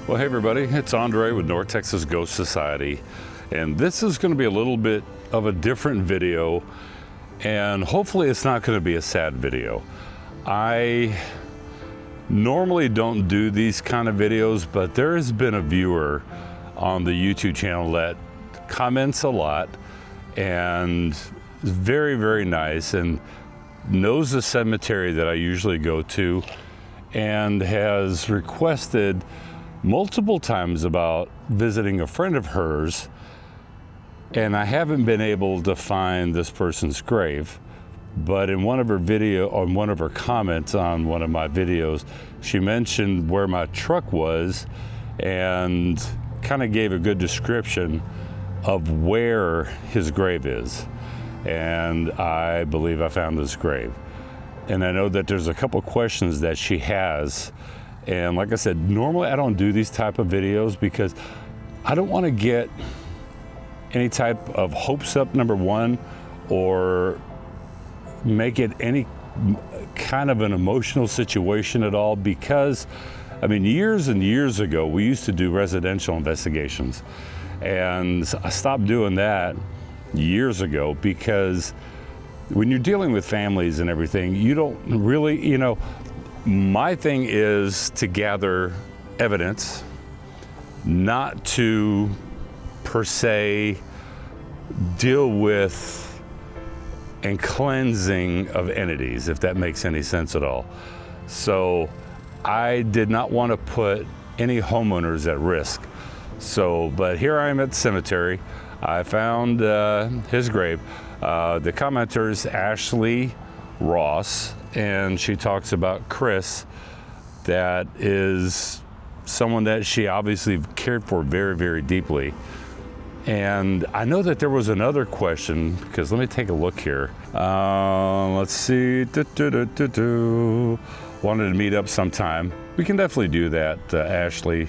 Well, hey everybody, it's Andre with North Texas Ghost Society, and this is going to be a little bit of a different video, and hopefully it's not going to be a sad video. I normally don't do these kind of videos, but there has been a viewer on the YouTube channel that comments a lot and is very, very nice and knows the cemetery that I usually go to and has requested multiple times about visiting a friend of hers, and I haven't been able to find this person's grave. But in one of her comments on one of my videos, she mentioned where my truck was and kind of gave a good description of where his grave is. And I believe I found this grave. And I know that there's a couple questions that she has. And like I said, normally I don't do these type of videos because I don't want to get any type of hopes up, number one, or make it any kind of an emotional situation at all, because I mean, years and years ago, we used to do residential investigations, and I stopped doing that years ago because when you're dealing with families and everything, you don't really, my thing is to gather evidence, not to per se deal with and cleansing of entities, if that makes any sense at all. So I did not want to put any homeowners at risk. So, but here I am at the cemetery. I found his grave. The commenter is Ashley Ross, and she talks about Chris, that is someone that she obviously cared for very, very deeply. And I know that there was another question, because let me take a look here. Let's see. Wanted to meet up sometime. We can definitely do that, Ashley.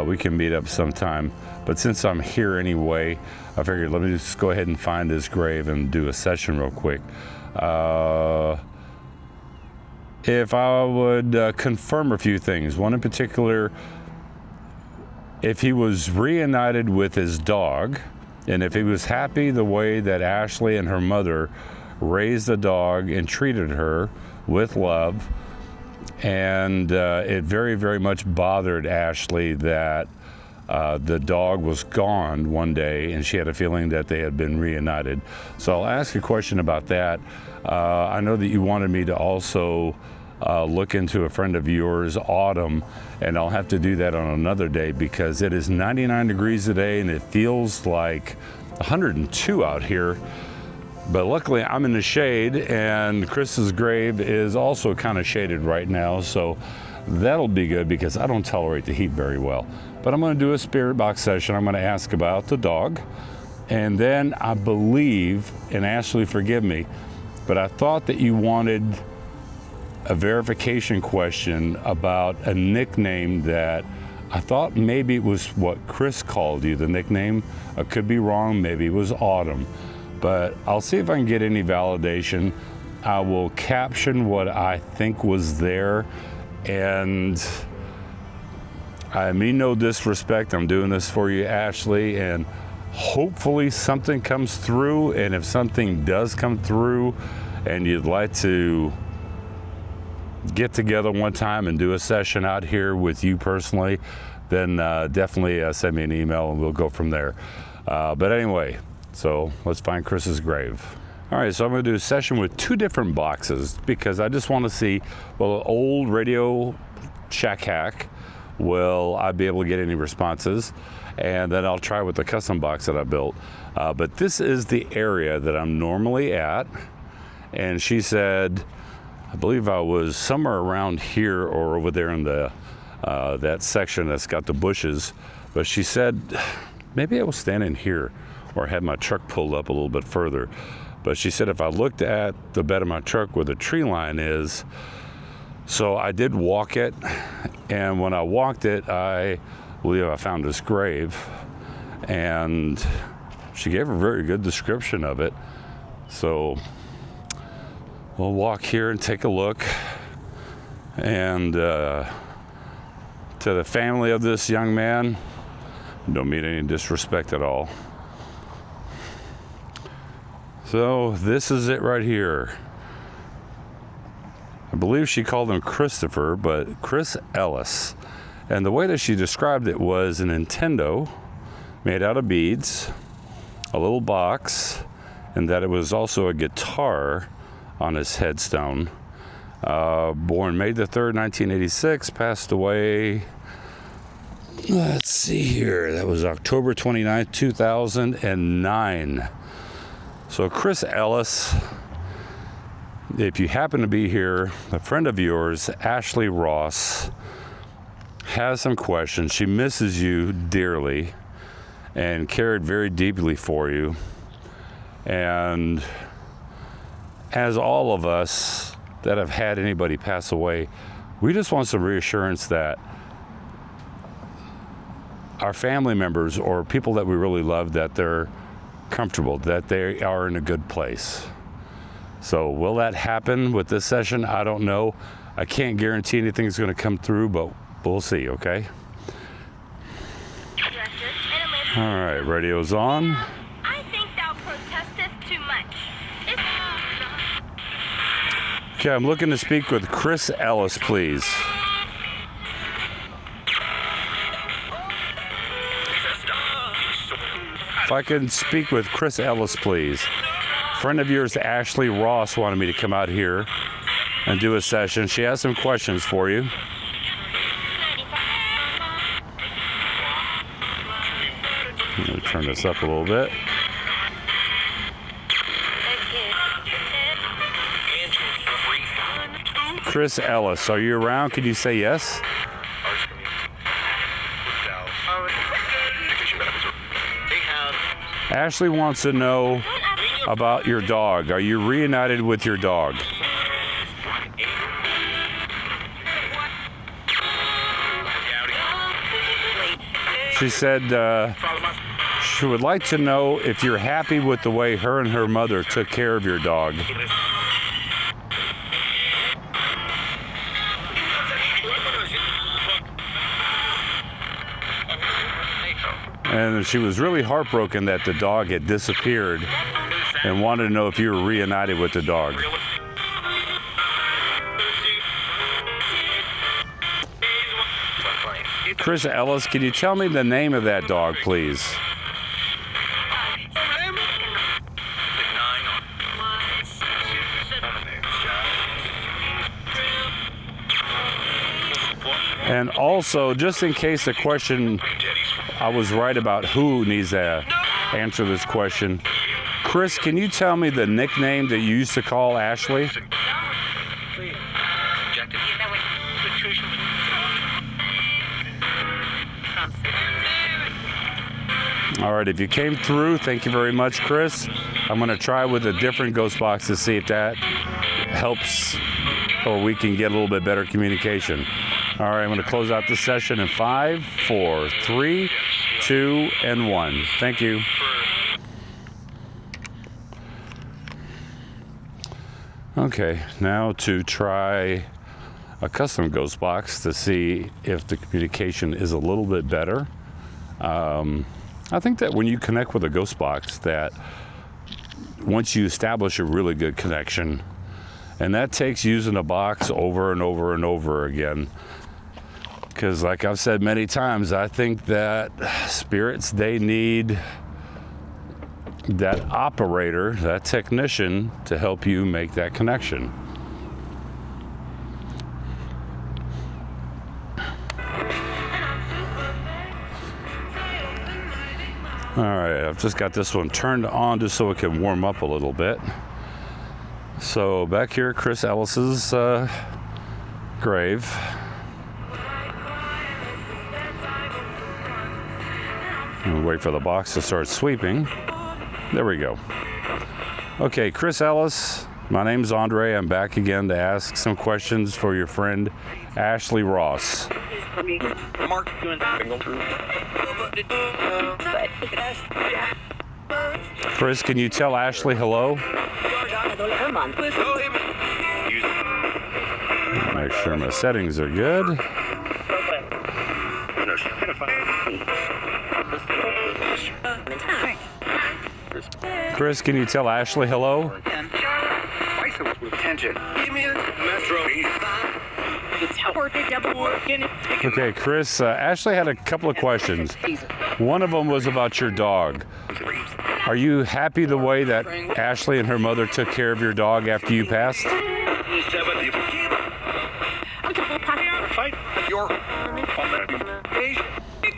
We can meet up sometime. But since I'm here anyway, I figured let me just go ahead and find this grave and do a session real quick. If I would confirm a few things, one in particular, if he was reunited with his dog, and if he was happy the way that Ashley and her mother raised the dog and treated her with love, and it very, very much bothered Ashley that the dog was gone one day and she had a feeling that they had been reunited. So I'll ask a question about that. I know that you wanted me to also look into a friend of yours, Autumn, and I'll have to do that on another day because it is 99 degrees today and it feels like 102 out here. But luckily I'm in the shade, and Chris's grave is also kind of shaded right now, so that'll be good because I don't tolerate the heat very well. But I'm going to do a spirit box session. I'm going to ask about the dog, and then I believe, and Ashley, forgive me, but I thought that you wanted a verification question about a nickname that I thought maybe it was what Chris called you, the nickname. I could be wrong, maybe it was Autumn. But I'll see if I can get any validation. I will caption what I think was there, and I mean no disrespect. I'm doing this for you, Ashley, and hopefully something comes through. And if something does come through and you'd like to get together one time and do a session out here with you personally, then definitely send me an email and we'll go from there. But anyway, so let's find Chris's grave. All right, so I'm going to do a session with two different boxes because I just want to see, well, old Radio Shack Hack, will I be able to get any responses? And then I'll try with the custom box that I built. But this is the area that I'm normally at. And she said, I believe I was somewhere around here or over there in the that section that's got the bushes. But she said, maybe I was standing here or had my truck pulled up a little bit further. But she said if I looked at the bed of my truck where the tree line is, so I did walk it, and when I walked it, I believe I found this grave, and she gave a very good description of it. So we'll walk here and take a look and to the family of this young man. Don't mean any disrespect at all. So this is it right here. I believe she called him Christopher, but Chris Ellis. And the way that she described it was a Nintendo made out of beads, a little box, and that it was also a guitar on his headstone. Born May the 3rd, 1986, passed away, let's see here, that was October 29th, 2009. So Chris Ellis, if you happen to be here, a friend of yours, Ashley Ross, has some questions. She misses you dearly and cared very deeply for you. And as all of us that have had anybody pass away, we just want some reassurance that our family members or people that we really love, that they're comfortable, that they are in a good place. So will that happen with this session? I don't know. I can't guarantee anything's going to come through, but we'll see, okay? All right, radio's on. I think thou protesteth too much. Okay, I'm looking to speak with Chris Ellis, please. If I can speak with Chris Ellis, please. A friend of yours, Ashley Ross, wanted me to come out here and do a session. She has some questions for you. I'm going to turn this up a little bit. Chris Ellis, are you around? Could you say yes? Ashley wants to know about your dog. Are you reunited with your dog? She said she would like to know if you're happy with the way her and her mother took care of your dog. And she was really heartbroken that the dog had disappeared and wanted to know if you were reunited with the dog. Chris Ellis, can you tell me the name of that dog, please? And also, just in case the question, I was right about who needs to answer this question. Chris, can you tell me the nickname that you used to call Ashley? All right, if you came through, thank you very much, Chris. I'm going to try with a different ghost box to see if that helps or we can get a little bit better communication. All right, I'm going to close out this session in 5, 4, 3, 2, and 1. Thank you. Okay, now to try a custom ghost box to see if the communication is a little bit better. I think that when you connect with a ghost box, that once you establish a really good connection, and that takes using a box over and over and over again, because like I've said many times, I think that spirits, they need that operator, that technician, to help you make that connection. All right, I've just got this one turned on just so it can warm up a little bit. So back here at Chris Ellis's grave. We'll wait for the box to start sweeping. There we go. Okay, Chris Ellis, my name's Andre. I'm back again to ask some questions for your friend Ashley Ross. Chris, can you tell Ashley hello? Make sure my settings are good. Chris, can you tell Ashley hello? Okay, Chris, Ashley had a couple of questions. One of them was about your dog. Are you happy the way that Ashley and her mother took care of your dog after you passed?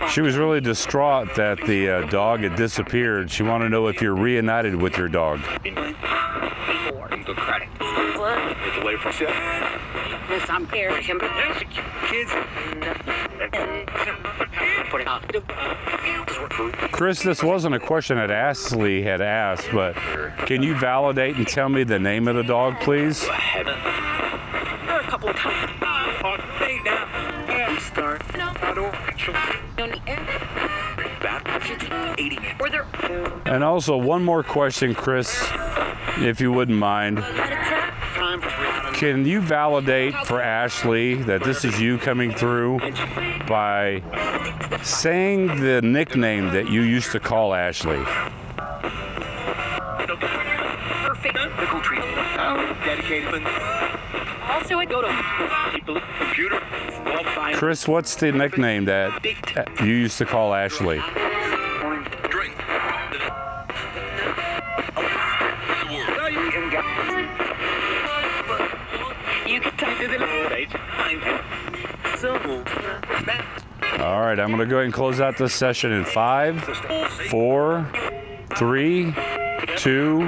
She was really distraught that the dog had disappeared. She wanted to know if you're reunited with your dog. Chris, this wasn't a question that Ashley had asked, but can you validate and tell me the name of the dog, please? And also, one more question, Chris, if you wouldn't mind. Can you validate for Ashley that this is you coming through by saying the nickname that you used to call Ashley? Chris, what's the nickname that you used to call Ashley? All right, I'm going to go ahead and close out this session in 5, 4, 3, 2,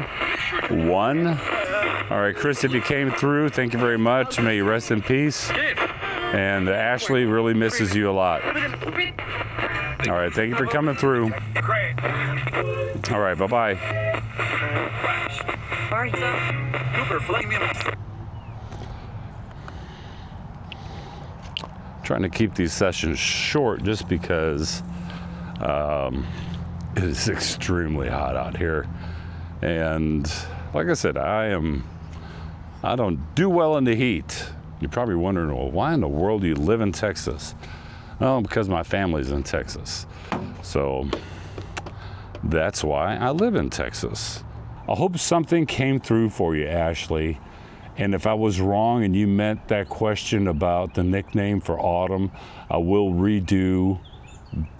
1. All right, Chris, if you came through, thank you very much. May you rest in peace. And Ashley really misses you a lot. All right, thank you for coming through. All right, bye-bye. Trying to keep these sessions short just because it is extremely hot out here. And like I said, I don't do well in the heat. You're probably wondering, well, why in the world do you live in Texas? Oh, because my family's in Texas. So that's why I live in Texas. I hope something came through for you, Ashley. And if I was wrong and you meant that question about the nickname for Autumn, I will redo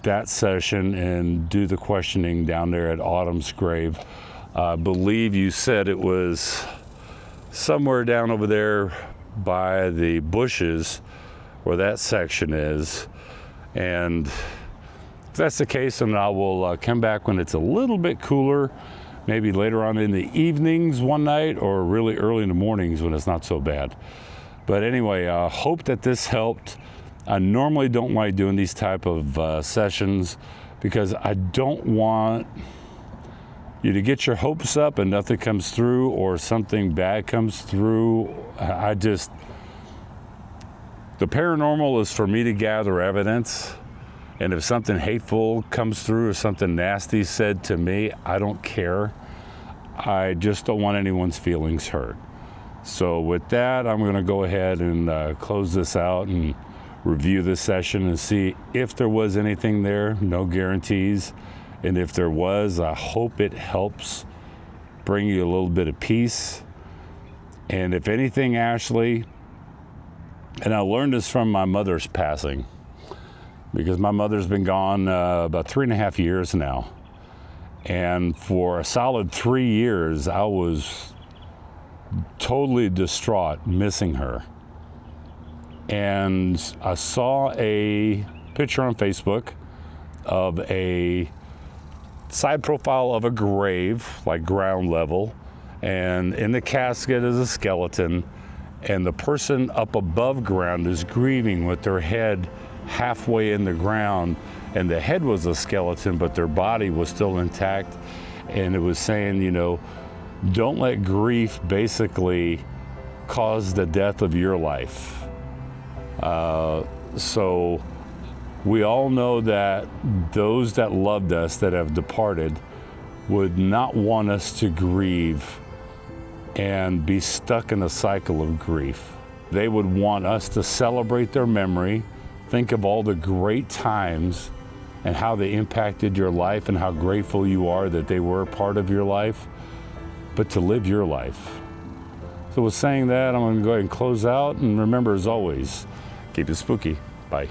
that session and do the questioning down there at Autumn's grave. I believe you said it was somewhere down over there by the bushes where that section is. And if that's the case, then I will come back when it's a little bit cooler, maybe later on in the evenings one night or really early in the mornings when it's not so bad. But anyway, I hope that this helped. I normally don't like doing these type of sessions because I don't want you to get your hopes up and nothing comes through or something bad comes through. The paranormal is for me to gather evidence. And if something hateful comes through or something nasty said to me, I don't care. I just don't want anyone's feelings hurt. So with that, I'm going to go ahead and close this out and review this session and see if there was anything there. No guarantees. And if there was, I hope it helps bring you a little bit of peace. And if anything, Ashley, and I learned this from my mother's passing, because my mother's been gone about 3.5 years now. And for a solid 3 years, I was totally distraught, missing her. And I saw a picture on Facebook of a side profile of a grave, like ground level. And in the casket is a skeleton. And the person up above ground is grieving with their head halfway in the ground, and the head was a skeleton, but their body was still intact. And it was saying, you know, don't let grief basically cause the death of your life. So we all know that those that loved us that have departed would not want us to grieve and be stuck in a cycle of grief. They would want us to celebrate their memory, think of all the great times and how they impacted your life and how grateful you are that they were a part of your life, but to live your life. So with saying that, I'm going to go ahead and close out, and remember, as always, keep it spooky. Bye.